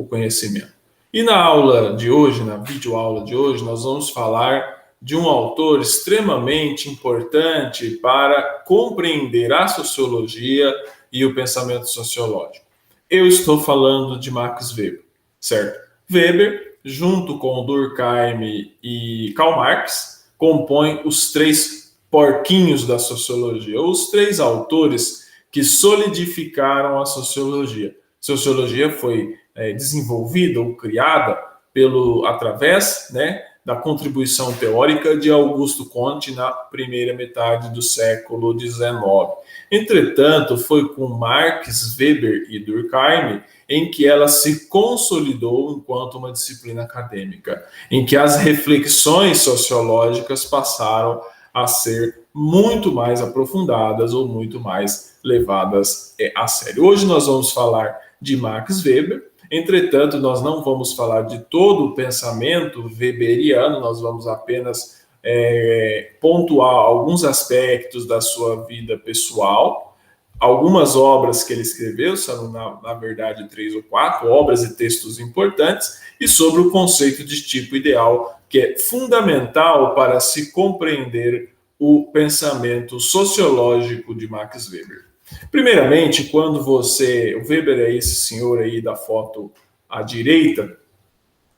o conhecimento. E na aula de hoje, na videoaula de hoje, nós vamos falar de um autor extremamente importante para compreender a sociologia e o pensamento sociológico. Eu estou falando de Max Weber, certo? Weber, junto com Durkheim e Karl Marx, compõe os três porquinhos da sociologia, ou os três autores que solidificaram a sociologia. Sociologia foi desenvolvida ou criada através da contribuição teórica de Augusto Comte na primeira metade do século XIX. Entretanto, foi com Marx, Weber e Durkheim em que ela se consolidou enquanto uma disciplina acadêmica, em que as reflexões sociológicas passaram a ser muito mais aprofundadas ou muito mais levadas a sério. Hoje nós vamos falar de Max Weber. Entretanto, nós não vamos falar de todo o pensamento weberiano, nós vamos apenas pontuar alguns aspectos da sua vida pessoal, algumas obras que ele escreveu, são na verdade 3 ou 4 obras e textos importantes, e sobre o conceito de tipo ideal, que é fundamental para se compreender o pensamento sociológico de Max Weber. Primeiramente, quando o Weber é esse senhor aí da foto à direita,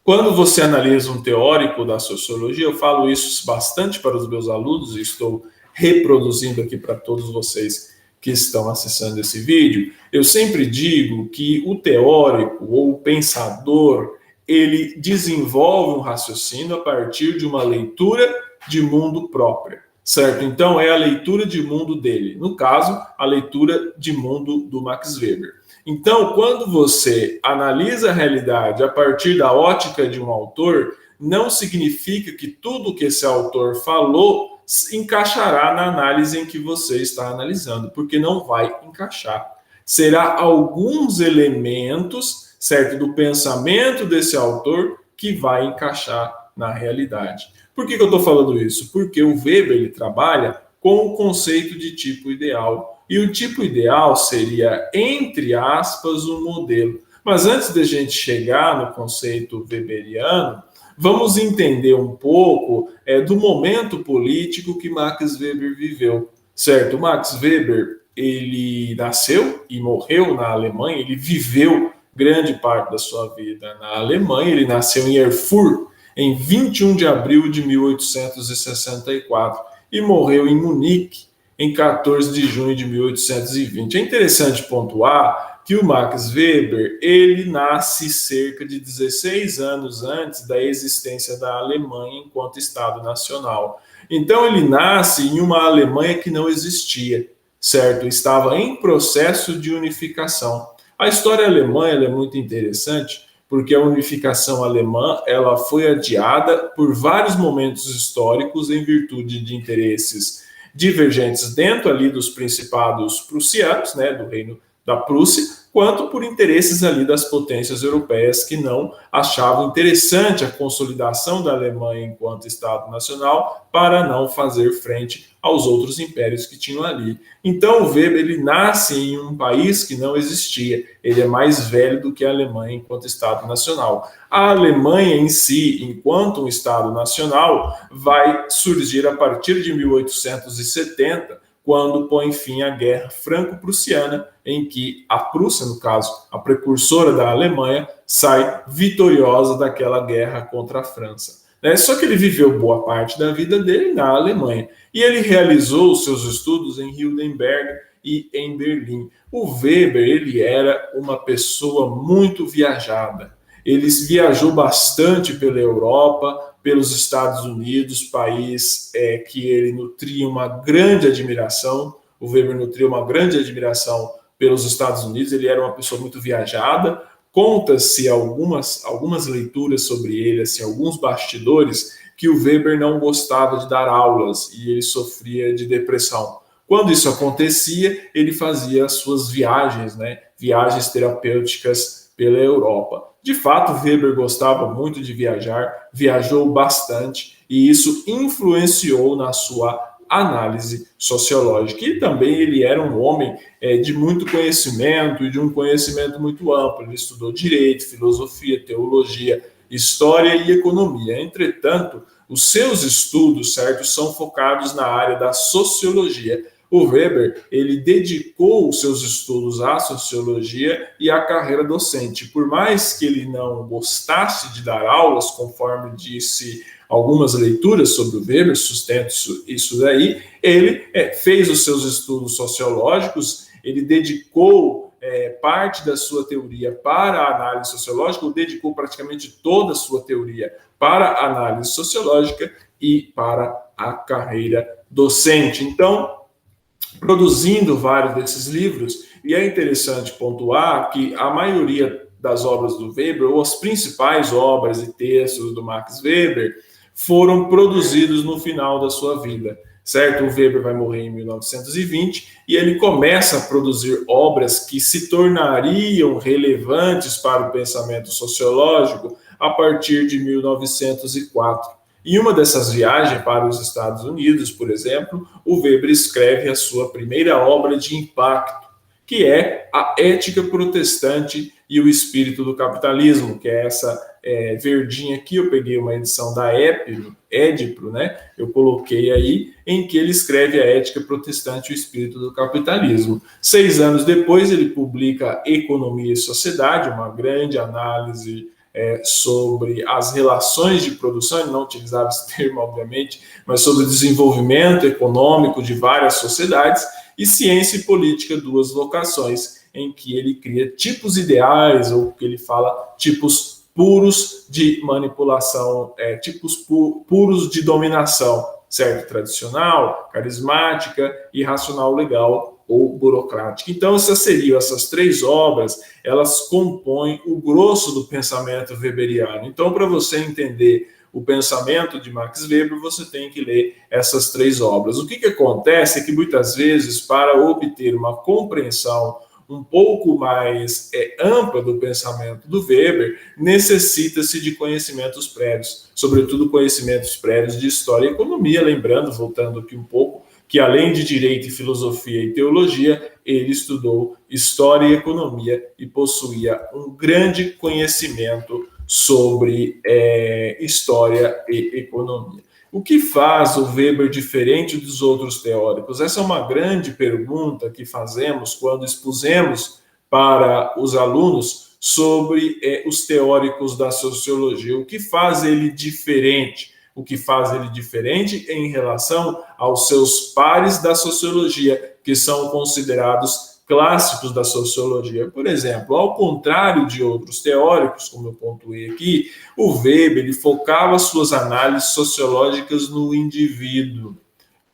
quando você analisa um teórico da sociologia, eu falo isso bastante para os meus alunos e estou reproduzindo aqui para todos vocês que estão acessando esse vídeo, eu sempre digo que o teórico ou o pensador, ele desenvolve um raciocínio a partir de uma leitura de mundo própria. Certo? Então, é a leitura de mundo dele. No caso, a leitura de mundo do Max Weber. Então, quando você analisa a realidade a partir da ótica de um autor, não significa que tudo que esse autor falou encaixará na análise em que você está analisando, porque não vai encaixar. Será alguns elementos, certo, do pensamento desse autor que vai encaixar na realidade. Por que eu estou falando isso? Porque o Weber ele trabalha com o conceito de tipo ideal. E o tipo ideal seria, entre aspas, um modelo. Mas antes de a gente chegar no conceito weberiano, vamos entender um pouco do momento político que Max Weber viveu. Certo? Max Weber, ele nasceu e morreu na Alemanha, ele viveu grande parte da sua vida na Alemanha, ele nasceu em Erfurt, em 21 de abril de 1864 e morreu em Munique em 14 de junho de 1820. É interessante pontuar que o Max Weber ele nasce cerca de 16 anos antes da existência da Alemanha enquanto Estado Nacional. Então ele nasce em uma Alemanha que não existia, certo? Estava em processo de unificação. A história alemã ela é muito interessante, porque a unificação alemã ela foi adiada por vários momentos históricos em virtude de interesses divergentes dentro ali dos principados prussianos, do reino da Prússia, quanto por interesses ali das potências europeias que não achavam interessante a consolidação da Alemanha enquanto Estado Nacional para não fazer frente aos outros impérios que tinham ali. Então o Weber ele nasce em um país que não existia, ele é mais velho do que a Alemanha enquanto Estado Nacional. A Alemanha em si, enquanto um Estado Nacional, vai surgir a partir de 1870, quando põe fim à Guerra Franco-Prussiana, em que a Prússia, no caso, a precursora da Alemanha, sai vitoriosa daquela guerra contra a França. Só que ele viveu boa parte da vida dele na Alemanha. E ele realizou os seus estudos em Heidelberg e em Berlim. O Weber ele era uma pessoa muito viajada. Ele viajou bastante pela Europa, pelos Estados Unidos, país que ele nutria uma grande admiração. O Weber nutria uma grande admiração pelos Estados Unidos. Ele era uma pessoa muito viajada. Conta-se algumas leituras sobre ele, assim, alguns bastidores, que o Weber não gostava de dar aulas e ele sofria de depressão. Quando isso acontecia, ele fazia as suas viagens, viagens terapêuticas pela Europa. De fato, Weber gostava muito de viajar, viajou bastante e isso influenciou na sua análise sociológica. E também ele era um homem de muito conhecimento e de um conhecimento muito amplo. Ele estudou direito, filosofia, teologia, história e economia. Entretanto, os seus estudos, certo, são focados na área da sociologia. O Weber, ele dedicou os seus estudos à sociologia e à carreira docente. Por mais que ele não gostasse de dar aulas, conforme disse algumas leituras sobre o Weber, sustento isso daí, ele fez os seus estudos sociológicos, ele dedicou parte da sua teoria para a análise sociológica, ou dedicou praticamente toda a sua teoria para a análise sociológica e para a carreira docente. Então, produzindo vários desses livros, e é interessante pontuar que a maioria das obras do Weber, ou as principais obras e textos do Max Weber, foram produzidos no final da sua vida, certo? O Weber vai morrer em 1920 e ele começa a produzir obras que se tornariam relevantes para o pensamento sociológico a partir de 1904. Em uma dessas viagens para os Estados Unidos, por exemplo, o Weber escreve a sua primeira obra de impacto, que é a Ética Protestante e o Espírito do Capitalismo, que é essa verdinha aqui. Eu peguei uma edição da Édipro, né? Eu coloquei aí, em que ele escreve a Ética Protestante e o Espírito do Capitalismo. 6 anos depois, ele publica Economia e Sociedade, uma grande análise sobre as relações de produção. Ele não utilizava esse termo, obviamente, mas sobre o desenvolvimento econômico de várias sociedades, e Ciência e Política, 2 vocações, em que ele cria tipos ideais, ou que ele fala tipos puros de manipulação, tipos puros de dominação, certo? Tradicional, carismática e racional legal ou burocrática. Então, essas 3 obras, elas compõem o grosso do pensamento weberiano. Então, para você entender o pensamento de Max Weber, você tem que ler essas 3 obras. O que acontece é que, muitas vezes, para obter uma compreensão um pouco mais ampla do pensamento do Weber, necessita-se de conhecimentos prévios, sobretudo conhecimentos prévios de história e economia. Lembrando, voltando aqui um pouco, que além de direito, filosofia e teologia, ele estudou história e economia e possuía um grande conhecimento sobre história e economia. O que faz o Weber diferente dos outros teóricos? Essa é uma grande pergunta que fazemos quando expusemos para os alunos sobre os teóricos da sociologia. O que faz ele diferente? O que faz ele diferente em relação aos seus pares da sociologia, que são considerados clássicos da sociologia. Por exemplo, ao contrário de outros teóricos, como eu pontuei aqui, o Weber ele focava suas análises sociológicas no indivíduo,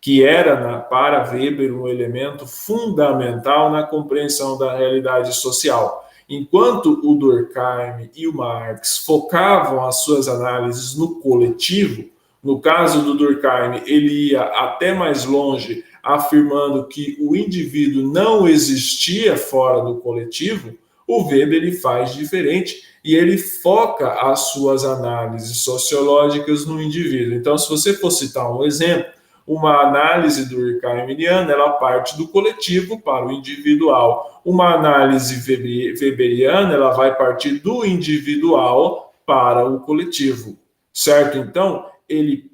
que era, para Weber, um elemento fundamental na compreensão da realidade social. Enquanto o Durkheim e o Marx focavam as suas análises no coletivo, no caso do Durkheim, ele ia até mais longe, afirmando que o indivíduo não existia fora do coletivo. O Weber ele faz diferente e ele foca as suas análises sociológicas no indivíduo. Então, se você for citar um exemplo, uma análise durkheimiana, ela parte do coletivo para o individual. Uma análise weberiana, ela vai partir do individual para o coletivo, certo? Então, ele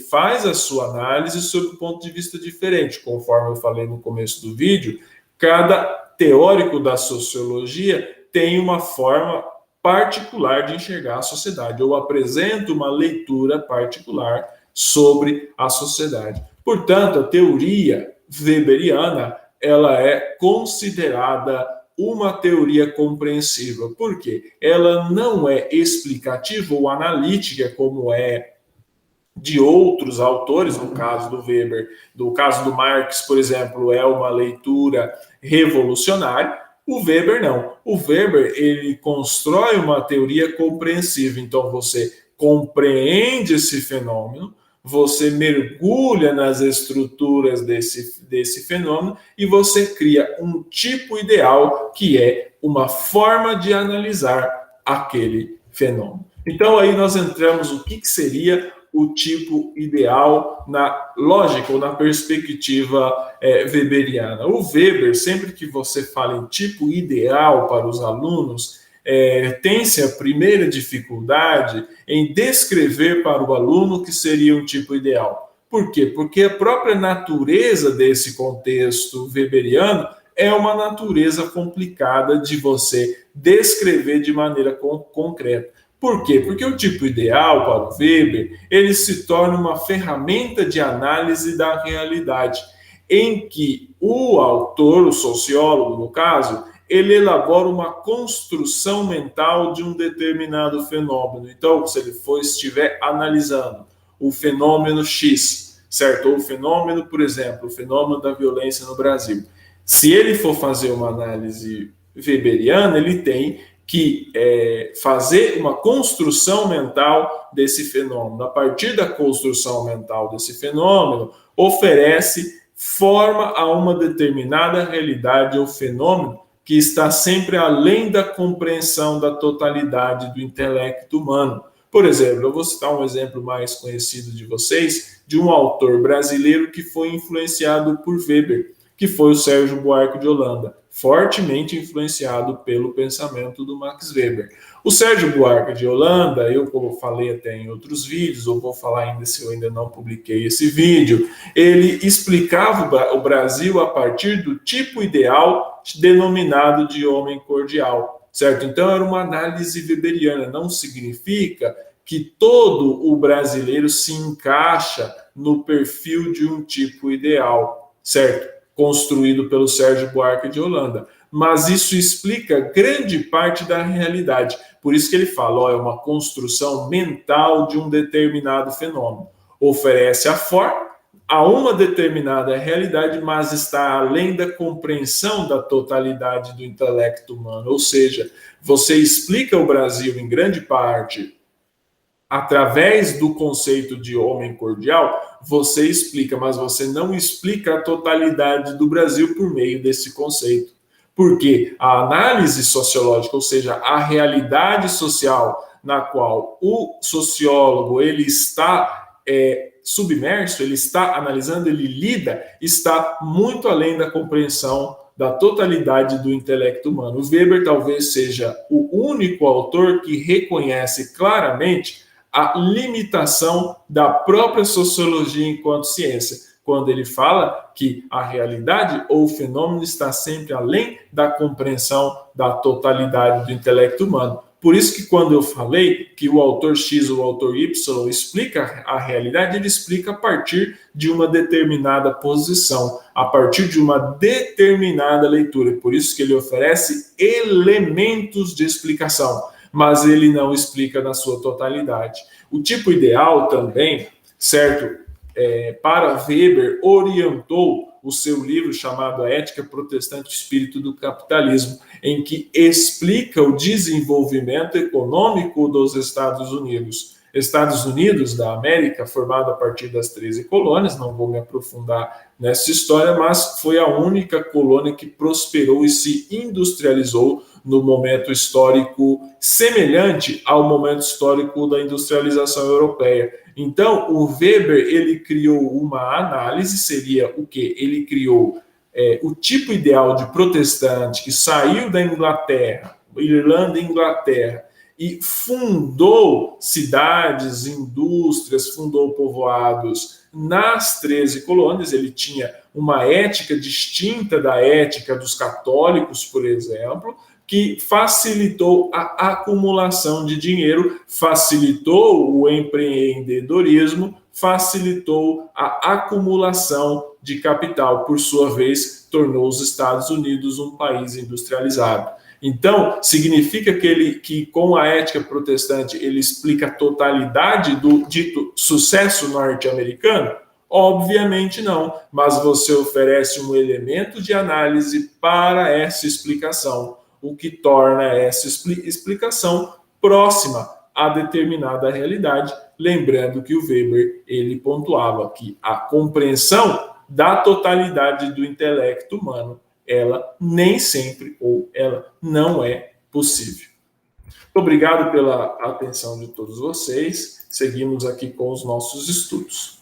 faz a sua análise sob um ponto de vista diferente. Conforme eu falei no começo do vídeo, cada teórico da sociologia tem uma forma particular de enxergar a sociedade, ou apresenta uma leitura particular sobre a sociedade. Portanto, a teoria weberiana, ela é considerada uma teoria compreensível. Por quê? Ela não é explicativa ou analítica, como é de outros autores. No caso do Weber, no caso do Marx, por exemplo, é uma leitura revolucionária. O Weber não. O Weber, ele constrói uma teoria compreensível. Então, você compreende esse fenômeno, você mergulha nas estruturas desse fenômeno e você cria um tipo ideal, que é uma forma de analisar aquele fenômeno. Então, aí nós entramos no que seria o tipo ideal na lógica ou na perspectiva weberiana. O Weber, sempre que você fala em tipo ideal para os alunos, tem-se a primeira dificuldade em descrever para o aluno o que seria um tipo ideal. Por quê? Porque a própria natureza desse contexto weberiano é uma natureza complicada de você descrever de maneira concreta. Por quê? Porque o tipo ideal, para o Weber, ele se torna uma ferramenta de análise da realidade, em que o autor, o sociólogo, no caso, ele elabora uma construção mental de um determinado fenômeno. Então, se ele estiver analisando o fenômeno X, certo? Ou o fenômeno, por exemplo, o fenômeno da violência no Brasil. Se ele for fazer uma análise weberiana, ele tem que fazer uma construção mental desse fenômeno. A partir da construção mental desse fenômeno, oferece forma a uma determinada realidade ou fenômeno que está sempre além da compreensão da totalidade do intelecto humano. Por exemplo, eu vou citar um exemplo mais conhecido de vocês, de um autor brasileiro que foi influenciado por Weber, que foi o Sérgio Buarque de Holanda, fortemente influenciado pelo pensamento do Max Weber. O Sérgio Buarque de Holanda, eu como falei até em outros vídeos, ou vou falar ainda se eu ainda não publiquei esse vídeo, ele explicava o Brasil a partir do tipo ideal denominado de homem cordial, certo? Então era uma análise weberiana, não significa que todo o brasileiro se encaixa no perfil de um tipo ideal, certo? Construído pelo Sérgio Buarque de Holanda. Mas isso explica grande parte da realidade. Por isso que ele fala, é uma construção mental de um determinado fenômeno. Oferece a forma a uma determinada realidade, mas está além da compreensão da totalidade do intelecto humano. Ou seja, você explica o Brasil em grande parte através do conceito de homem cordial, você explica, mas você não explica a totalidade do Brasil por meio desse conceito. Porque a análise sociológica, ou seja, a realidade social na qual o sociólogo ele está submerso, ele está analisando, ele lida, está muito além da compreensão da totalidade do intelecto humano. O Weber talvez seja o único autor que reconhece claramente a limitação da própria sociologia enquanto ciência, quando ele fala que a realidade ou o fenômeno está sempre além da compreensão da totalidade do intelecto humano. Por isso que quando eu falei que o autor X ou o autor Y explica a realidade, ele explica a partir de uma determinada posição, a partir de uma determinada leitura. Por isso que ele oferece elementos de explicação, mas ele não explica na sua totalidade. O tipo ideal também, certo? Para Weber, orientou o seu livro chamado A Ética Protestante e o Espírito do Capitalismo, em que explica o desenvolvimento econômico dos Estados Unidos. Estados Unidos da América, formado a partir das 13 colônias, não vou me aprofundar nessa história, mas foi a única colônia que prosperou e se industrializou no momento histórico semelhante ao momento histórico da industrialização europeia. Então, o Weber, ele criou uma análise, seria o quê? Ele criou o tipo ideal de protestante que saiu da Inglaterra, Irlanda e Inglaterra, e fundou cidades, indústrias, fundou povoados nas 13 colônias. Ele tinha uma ética distinta da ética dos católicos, por exemplo, que facilitou a acumulação de dinheiro, facilitou o empreendedorismo, facilitou a acumulação de capital. Por sua vez, tornou os Estados Unidos um país industrializado. Então, significa que com a ética protestante ele explica a totalidade do dito sucesso norte-americano? Obviamente não, mas você oferece um elemento de análise para essa explicação, o que torna essa explicação próxima a determinada realidade, lembrando que o Weber ele pontuava que a compreensão da totalidade do intelecto humano ela nem sempre ou ela não é possível. Obrigado pela atenção de todos vocês. Seguimos aqui com os nossos estudos.